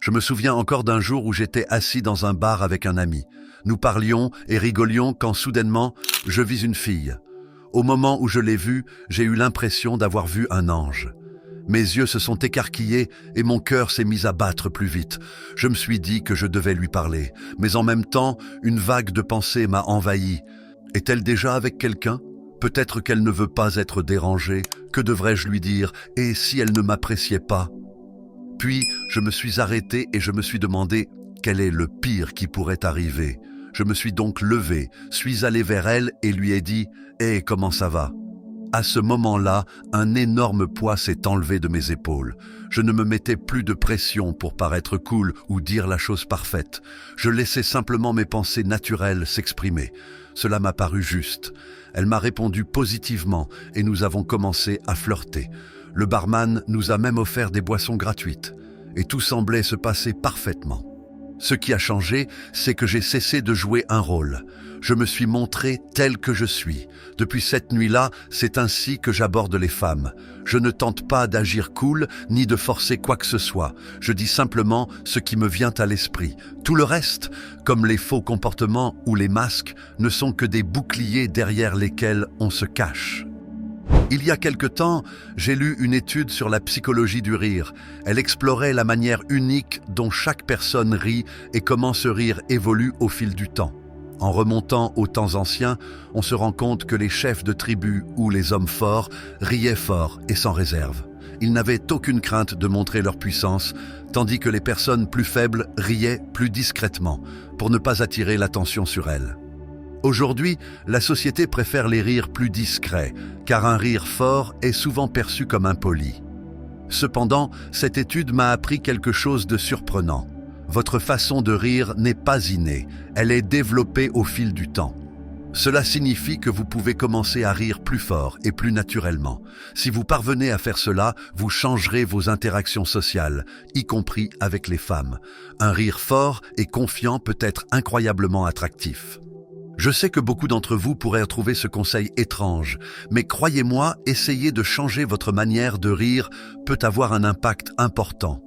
Je me souviens encore d'un jour où j'étais assis dans un bar avec un ami. Nous parlions et rigolions quand soudainement, je vis une fille. Au moment où je l'ai vue, j'ai eu l'impression d'avoir vu un ange. Mes yeux se sont écarquillés et mon cœur s'est mis à battre plus vite. Je me suis dit que je devais lui parler, mais en même temps, une vague de pensées m'a envahi. Est-elle déjà avec quelqu'un ? Peut-être qu'elle ne veut pas être dérangée. Que devrais-je lui dire ? Et si elle ne m'appréciait pas ? Puis, je me suis arrêté et je me suis demandé quel est le pire qui pourrait arriver. Je me suis donc levé, suis allé vers elle et lui ai dit « Hé, comment ça va ?» À ce moment-là, un énorme poids s'est enlevé de mes épaules. Je ne me mettais plus de pression pour paraître cool ou dire la chose parfaite. Je laissais simplement mes pensées naturelles s'exprimer. Cela m'a paru juste. Elle m'a répondu positivement et nous avons commencé à flirter. Le barman nous a même offert des boissons gratuites. Et tout semblait se passer parfaitement. Ce qui a changé, c'est que j'ai cessé de jouer un rôle. Je me suis montré tel que je suis. Depuis cette nuit-là, c'est ainsi que j'aborde les femmes. Je ne tente pas d'agir cool, ni de forcer quoi que ce soit. Je dis simplement ce qui me vient à l'esprit. Tout le reste, comme les faux comportements ou les masques, ne sont que des boucliers derrière lesquels on se cache. Il y a quelque temps, j'ai lu une étude sur la psychologie du rire. Elle explorait la manière unique dont chaque personne rit et comment ce rire évolue au fil du temps. En remontant aux temps anciens, on se rend compte que les chefs de tribu ou les hommes forts riaient fort et sans réserve. Ils n'avaient aucune crainte de montrer leur puissance, tandis que les personnes plus faibles riaient plus discrètement pour ne pas attirer l'attention sur elles. Aujourd'hui, la société préfère les rires plus discrets, car un rire fort est souvent perçu comme impoli. Cependant, cette étude m'a appris quelque chose de surprenant. Votre façon de rire n'est pas innée, elle est développée au fil du temps. Cela signifie que vous pouvez commencer à rire plus fort et plus naturellement. Si vous parvenez à faire cela, vous changerez vos interactions sociales, y compris avec les femmes. Un rire fort et confiant peut être incroyablement attractif. Je sais que beaucoup d'entre vous pourraient trouver ce conseil étrange, mais croyez-moi, essayer de changer votre manière de rire peut avoir un impact important.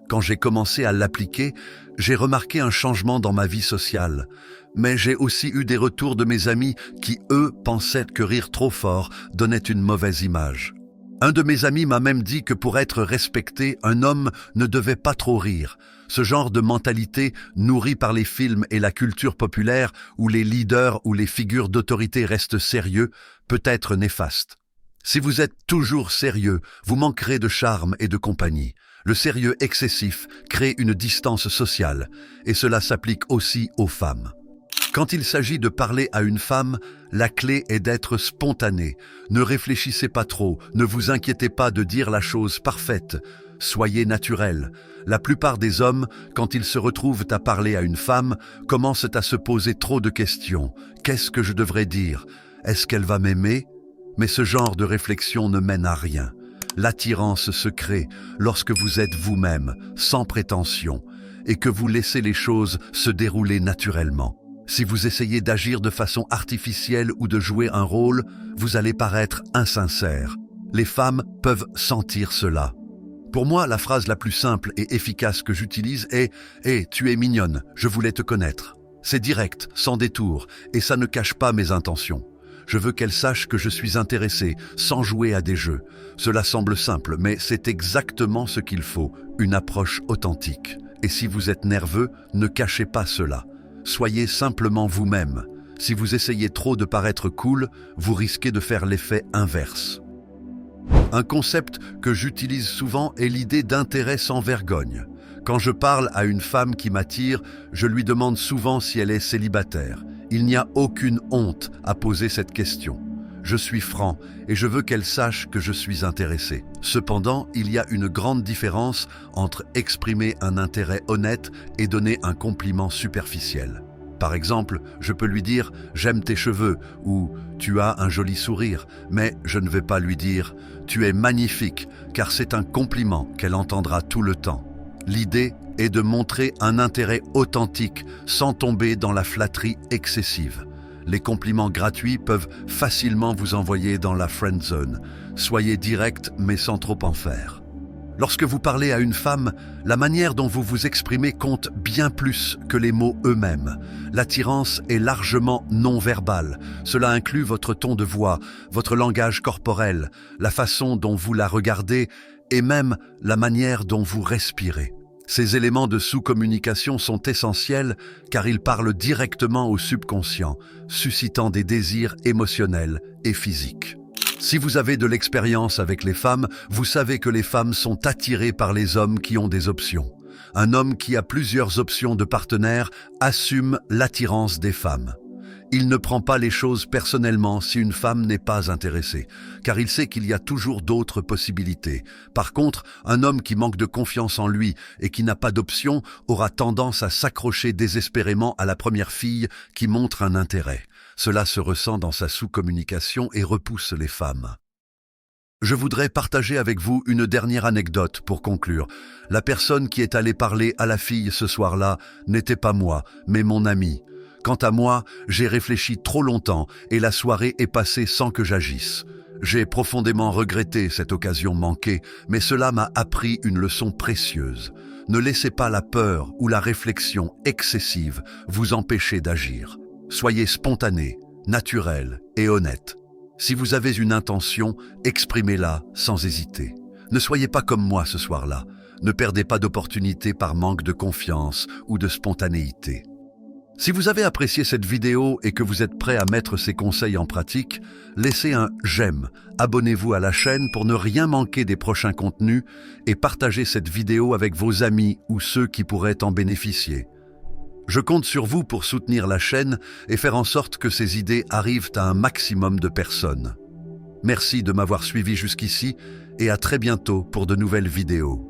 Quand j'ai commencé à l'appliquer, j'ai remarqué un changement dans ma vie sociale. Mais j'ai aussi eu des retours de mes amis qui, eux, pensaient que rire trop fort donnait une mauvaise image. Un de mes amis m'a même dit que pour être respecté, un homme ne devait pas trop rire. Ce genre de mentalité, nourrie par les films et la culture populaire, où les leaders ou les figures d'autorité restent sérieux, peut être néfaste. Si vous êtes toujours sérieux, vous manquerez de charme et de compagnie. Le sérieux excessif crée une distance sociale, et cela s'applique aussi aux femmes. Quand il s'agit de parler à une femme, la clé est d'être spontané. Ne réfléchissez pas trop, ne vous inquiétez pas de dire la chose parfaite. Soyez naturel. La plupart des hommes, quand ils se retrouvent à parler à une femme, commencent à se poser trop de questions. Qu'est-ce que je devrais dire ? Est-ce qu'elle va m'aimer ? Mais ce genre de réflexion ne mène à rien. L'attirance se crée lorsque vous êtes vous-même, sans prétention, et que vous laissez les choses se dérouler naturellement. Si vous essayez d'agir de façon artificielle ou de jouer un rôle, vous allez paraître insincère. Les femmes peuvent sentir cela. Pour moi, la phrase la plus simple et efficace que j'utilise est « Hey, tu es mignonne, je voulais te connaître ». C'est direct, sans détour, et ça ne cache pas mes intentions. Je veux qu'elle sache que je suis intéressé, sans jouer à des jeux. Cela semble simple, mais c'est exactement ce qu'il faut, une approche authentique. Et si vous êtes nerveux, ne cachez pas cela. Soyez simplement vous-même. Si vous essayez trop de paraître cool, vous risquez de faire l'effet inverse. Un concept que j'utilise souvent est l'idée d'intérêt sans vergogne. Quand je parle à une femme qui m'attire, je lui demande souvent si elle est célibataire. Il n'y a aucune honte à poser cette question. Je suis franc et je veux qu'elle sache que je suis intéressé. Cependant, il y a une grande différence entre exprimer un intérêt honnête et donner un compliment superficiel. Par exemple, je peux lui dire « j'aime tes cheveux » ou « tu as un joli sourire », mais je ne vais pas lui dire « tu es magnifique » car c'est un compliment qu'elle entendra tout le temps. L'idée est de montrer un intérêt authentique sans tomber dans la flatterie excessive. Les compliments gratuits peuvent facilement vous envoyer dans la friend zone. Soyez direct mais sans trop en faire. Lorsque vous parlez à une femme, la manière dont vous vous exprimez compte bien plus que les mots eux-mêmes. L'attirance est largement non-verbale. Cela inclut votre ton de voix, votre langage corporel, la façon dont vous la regardez et même la manière dont vous respirez. Ces éléments de sous-communication sont essentiels car ils parlent directement au subconscient, suscitant des désirs émotionnels et physiques. Si vous avez de l'expérience avec les femmes, vous savez que les femmes sont attirées par les hommes qui ont des options. Un homme qui a plusieurs options de partenaires assume l'attirance des femmes. Il ne prend pas les choses personnellement si une femme n'est pas intéressée, car il sait qu'il y a toujours d'autres possibilités. Par contre, un homme qui manque de confiance en lui et qui n'a pas d'option aura tendance à s'accrocher désespérément à la première fille qui montre un intérêt. Cela se ressent dans sa sous-communication et repousse les femmes. Je voudrais partager avec vous une dernière anecdote pour conclure. La personne qui est allée parler à la fille ce soir-là n'était pas moi, mais mon ami. Quant à moi, j'ai réfléchi trop longtemps et la soirée est passée sans que j'agisse. J'ai profondément regretté cette occasion manquée, mais cela m'a appris une leçon précieuse. Ne laissez pas la peur ou la réflexion excessive vous empêcher d'agir. Soyez spontané, naturel et honnête. Si vous avez une intention, exprimez-la sans hésiter. Ne soyez pas comme moi ce soir-là. Ne perdez pas d'opportunité par manque de confiance ou de spontanéité. Si vous avez apprécié cette vidéo et que vous êtes prêt à mettre ces conseils en pratique, laissez un j'aime, abonnez-vous à la chaîne pour ne rien manquer des prochains contenus et partagez cette vidéo avec vos amis ou ceux qui pourraient en bénéficier. Je compte sur vous pour soutenir la chaîne et faire en sorte que ces idées arrivent à un maximum de personnes. Merci de m'avoir suivi jusqu'ici et à très bientôt pour de nouvelles vidéos.